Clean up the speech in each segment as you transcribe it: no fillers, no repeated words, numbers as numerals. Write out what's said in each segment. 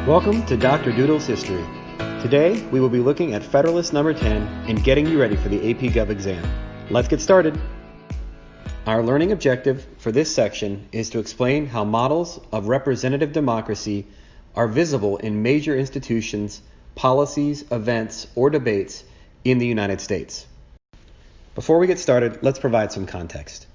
Welcome to Dr. Doodle's History. Today, we will be looking at Federalist number 10 and getting you ready for the AP Gov exam. Let's get started. Our learning objective for this section is to explain how models of representative democracy are visible in major institutions, policies, events, or debates in the United States. Before we get started, let's provide some context.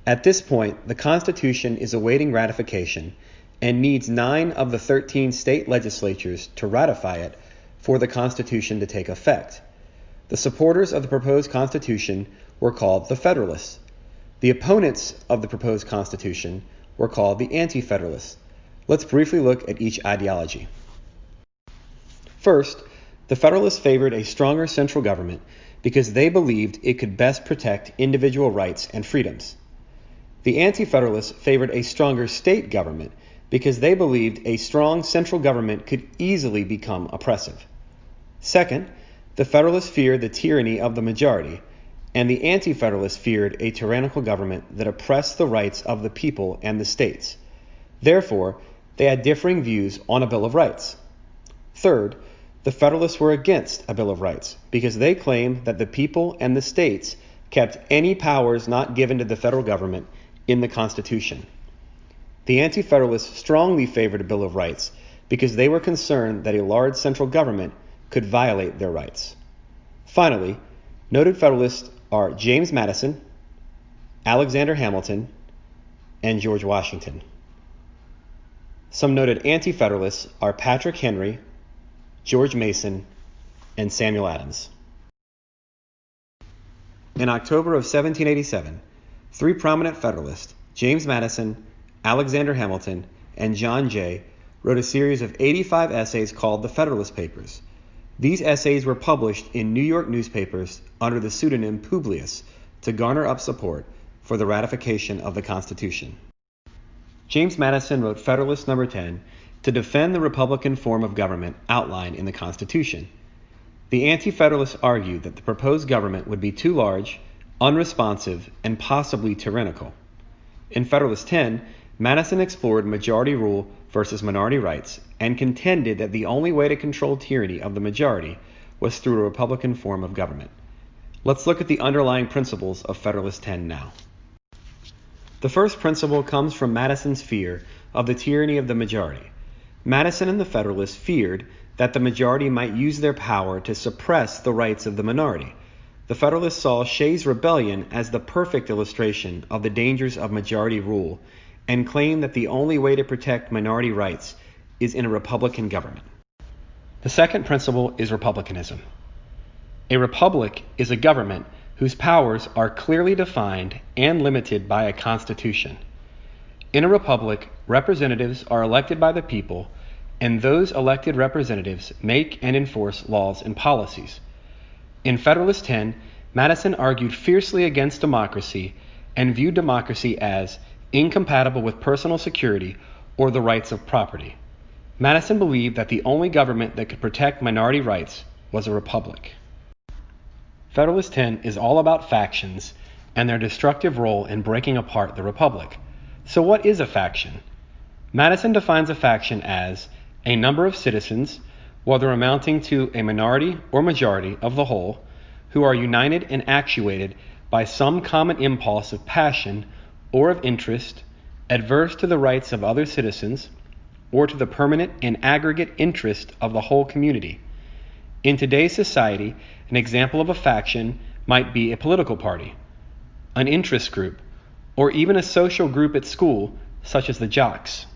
At this point, the Constitution is awaiting ratification and needs 9 of the 13 state legislatures to ratify it for the Constitution to take effect. The supporters of the proposed Constitution were called the Federalists. The opponents of the proposed Constitution were called the Anti-Federalists. Let's briefly look at each ideology. First, the Federalists favored a stronger central government because they believed it could best protect individual rights and freedoms. The Anti-Federalists favored a stronger state government because they believed a strong central government could easily become oppressive. Second, the Federalists feared the tyranny of the majority, and the Anti-Federalists feared a tyrannical government that oppressed the rights of the people and the states. Therefore, they had differing views on a Bill of Rights. Third, the Federalists were against a Bill of Rights because they claimed that the people and the states kept any powers not given to the federal government in the Constitution. The Anti-Federalists strongly favored a Bill of Rights because they were concerned that a large central government could violate their rights. Finally, noted Federalists are James Madison, Alexander Hamilton, and George Washington. Some noted Anti-Federalists are Patrick Henry, George Mason, and Samuel Adams. In October of 1787, 3 prominent Federalists, James Madison, Alexander Hamilton, and John Jay, wrote a series of 85 essays called the Federalist Papers. These essays were published in New York newspapers under the pseudonym Publius to garner up support for the ratification of the Constitution. James Madison wrote Federalist number 10 to defend the Republican form of government outlined in the Constitution. The Anti-Federalists argued that the proposed government would be too large, unresponsive, and possibly tyrannical. In Federalist 10, Madison explored majority rule versus minority rights and contended that the only way to control tyranny of the majority was through a Republican form of government. Let's look at the underlying principles of Federalist 10 now. The first principle comes from Madison's fear of the tyranny of the majority. Madison and the Federalists feared that the majority might use their power to suppress the rights of the minority. The Federalists saw Shays' Rebellion as the perfect illustration of the dangers of majority rule and claimed that the only way to protect minority rights is in a Republican government. The second principle is republicanism. A republic is a government whose powers are clearly defined and limited by a constitution. In a republic, representatives are elected by the people, and those elected representatives make and enforce laws and policies. In Federalist 10, Madison argued fiercely against democracy and viewed democracy as incompatible with personal security or the rights of property. Madison believed that the only government that could protect minority rights was a republic. Federalist 10 is all about factions and their destructive role in breaking apart the republic. So what is a faction? Madison defines a faction as a number of citizens, whether amounting to a minority or majority of the whole, who are united and actuated by some common impulse of passion or of interest, adverse to the rights of other citizens, or to the permanent and aggregate interest of the whole community. In today's society, an example of a faction might be a political party, an interest group, or even a social group at school, such as the jocks.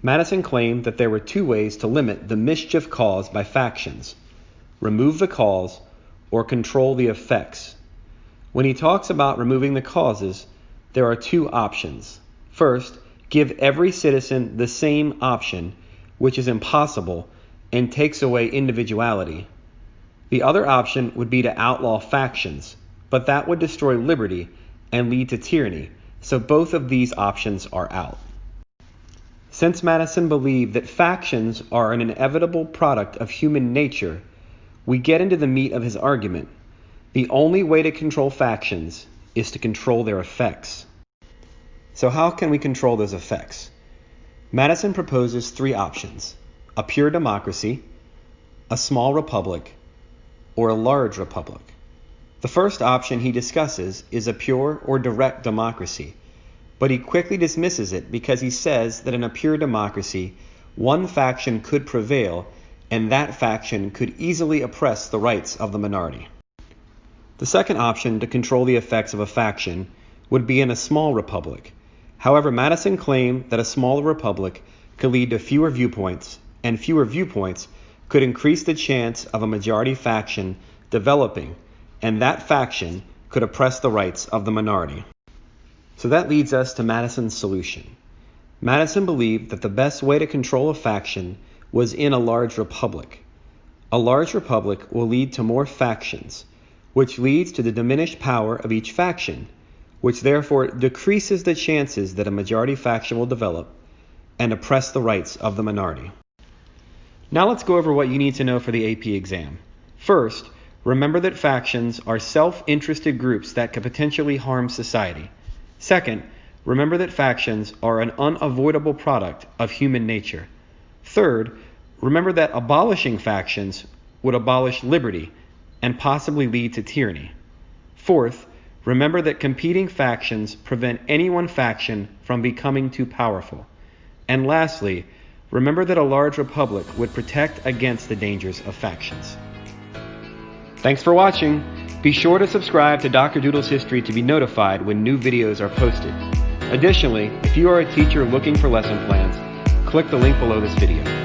Madison claimed that there were 2 ways to limit the mischief caused by factions: remove the cause or control the effects. When he talks about removing the causes, there are 2 options. First, give every citizen the same option, which is impossible and takes away individuality. The other option would be to outlaw factions, but that would destroy liberty and lead to tyranny, so both of these options are out. Since Madison believed that factions are an inevitable product of human nature, we get into the meat of his argument. The only way to control factions is to control their effects. So how can we control those effects? Madison proposes 3 options. a pure democracy, a small republic, or a large republic. The first option he discusses is a pure or direct democracy, but he quickly dismisses it because he says that in a pure democracy, one faction could prevail and that faction could easily oppress the rights of the minority. The second option to control the effects of a faction would be in a small republic. However, Madison claimed that a smaller republic could lead to fewer viewpoints, and fewer viewpoints could increase the chance of a majority faction developing, and that faction could oppress the rights of the minority. So that leads us to Madison's solution. Madison believed that the best way to control a faction was in a large republic. A large republic will lead to more factions, which leads to the diminished power of each faction, which therefore decreases the chances that a majority faction will develop and oppress the rights of the minority. Now let's go over what you need to know for the AP exam. First, remember that factions are self-interested groups that could potentially harm society. Second, remember that factions are an unavoidable product of human nature. Third, remember that abolishing factions would abolish liberty and possibly lead to tyranny. Fourth, remember that competing factions prevent any one faction from becoming too powerful. And lastly, remember that a large republic would protect against the dangers of factions. Thanks for watching. Be sure to subscribe to Dr. Doodle's History to be notified when new videos are posted. Additionally, if you are a teacher looking for lesson plans, click the link below this video.